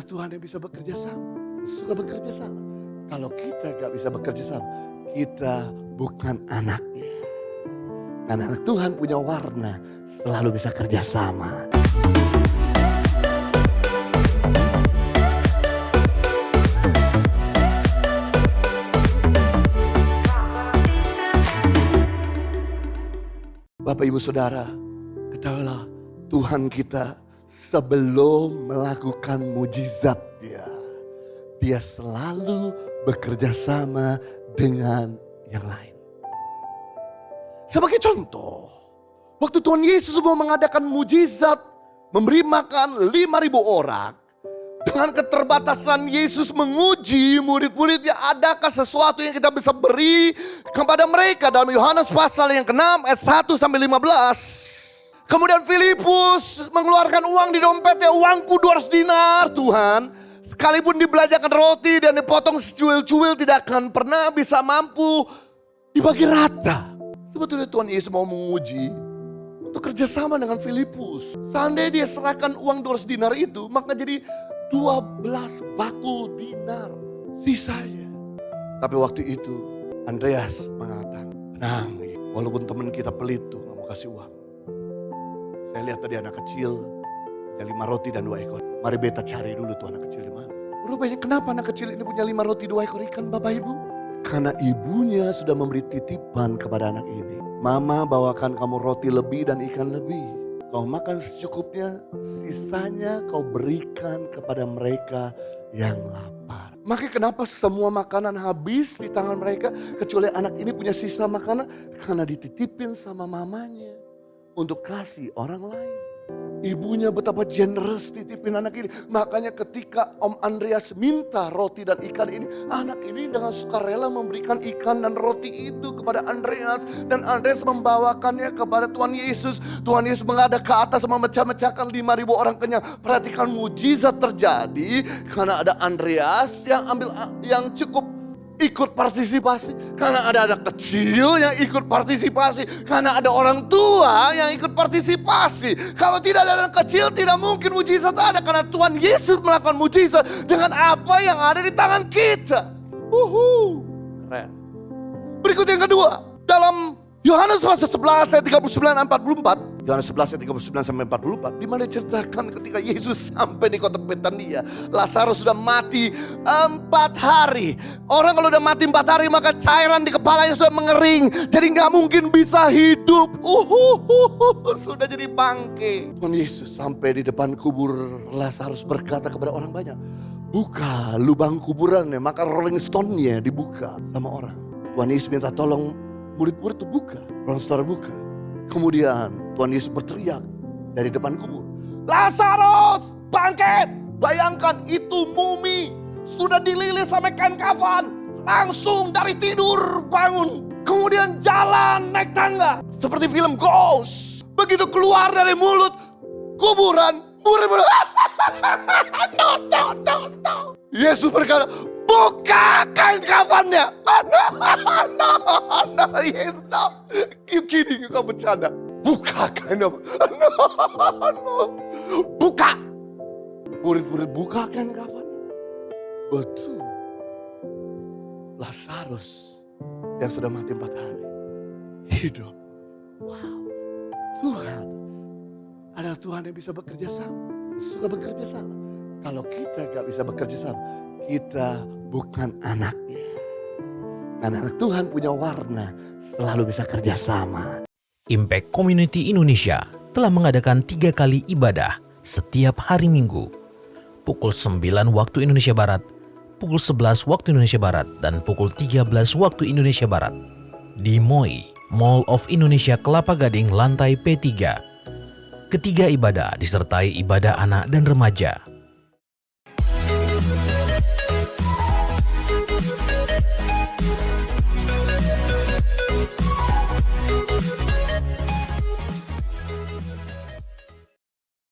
Tuhan yang bisa bekerja sama, suka bekerja sama. Kalau kita gak bisa bekerja sama, kita bukan anaknya. Karena anak Tuhan punya warna, selalu bisa kerja sama. Bapak Ibu Saudara, ketahuilah Tuhan kita sebelum melakukan mujizat dia selalu bekerja sama dengan yang lain. Sebagai contoh, waktu Tuhan Yesus mau mengadakan mujizat, memberi makan 5.000 orang. Dengan keterbatasan Yesus menguji murid-muridnya, adakah sesuatu yang kita bisa beri kepada mereka. Dalam Yohanes pasal yang ke-6 ayat 1 sampai 15. Kemudian Filipus mengeluarkan uang di dompetnya, uangku 200 dinar Tuhan. Sekalipun dibelanjakan roti dan dipotong secuil-cuil tidak akan pernah bisa mampu dibagi rata. Sebetulnya Tuhan Yesus mau menguji untuk kerjasama dengan Filipus. Seandainya dia serahkan uang 200 dinar itu, maka jadi 12 bakul dinar sisanya. Tapi waktu itu Andreas mengatakan, tenang, walaupun teman kita pelit tuh gak mau kasih uang. Saya lihat tadi anak kecil, punya 5 roti dan 2 ekor. Mari beta cari dulu tuh anak kecil di mana. Rupanya kenapa anak kecil ini punya 5 roti 2 ekor ikan Bapak Ibu? Karena ibunya sudah memberi titipan kepada anak ini. Mama bawakan kamu roti lebih dan ikan lebih. Kau makan secukupnya, sisanya kau berikan kepada mereka yang lapar. Maka kenapa semua makanan habis di tangan mereka, kecuali anak ini punya sisa makanan? Karena dititipin sama mamanya untuk kasih orang lain. Ibunya betapa generous titipin anak ini. Makanya ketika Om Andreas minta roti dan ikan ini, anak ini dengan sukarela memberikan ikan dan roti itu kepada Andreas. Dan Andreas membawakannya kepada Tuhan Yesus. Tuhan Yesus menghadap ke atas memecah-mecahkan 5.000 orang kenyang. Perhatikan mujizat terjadi karena ada Andreas yang cukup ikut partisipasi. Karena ada anak kecil yang ikut partisipasi. Karena ada orang tua yang ikut partisipasi. Kalau tidak ada anak kecil, tidak mungkin mujizat ada. Karena Tuhan Yesus melakukan mujizat dengan apa yang ada di tangan kita. Keren. Berikut yang kedua. Dalam Yohanes pasal 11 ayat 39-44. Yohanes 11 ayat 39-44. Di mana diceritakan ketika Yesus sampai di kota Betania. Lazarus sudah mati 4 hari. Orang kalau udah mati 4 hari maka cairan di kepalanya sudah mengering. Jadi gak mungkin bisa hidup. Sudah jadi bangke. Tuhan Yesus sampai di depan kubur Lazarus berkata kepada orang banyak. Buka lubang kuburannya. Maka Rolling Stone-nya dibuka sama orang. Tuhan Yesus minta tolong murid-murid itu buka. Orang saudara buka. Kemudian Tuhan Yesus berteriak dari depan kubur. Lazarus bangkit. Bayangkan itu mumi. Sudah dililit sampai kain kafan. Langsung dari tidur bangun. Kemudian jalan naik tangga. Seperti film Ghost. Begitu keluar dari mulut kuburan. Murid-murid. No. Yesus berkata. Buka kain kafannya. Yes, no. You kidding, kau bercanda. Buka kain kafan. No. Buka. Murid-murid buka kain kafan. Betul. Lazarus yang sudah mati 4 hari. Hidup. Wow. Tuhan. Ada Tuhan yang bisa bekerja sama. Suka bekerja sama. Kalau kita gak bisa bekerja sama, kita bukan anaknya. Karena anak Tuhan punya warna, selalu bisa kerja sama. Impact Community Indonesia telah mengadakan 3 kali ibadah setiap hari Minggu. Pukul 9 waktu Indonesia Barat, pukul 11 waktu Indonesia Barat, dan pukul 13 waktu Indonesia Barat. Di MOI, Mall of Indonesia Kelapa Gading, lantai P3. Ketiga ibadah disertai ibadah anak dan remaja.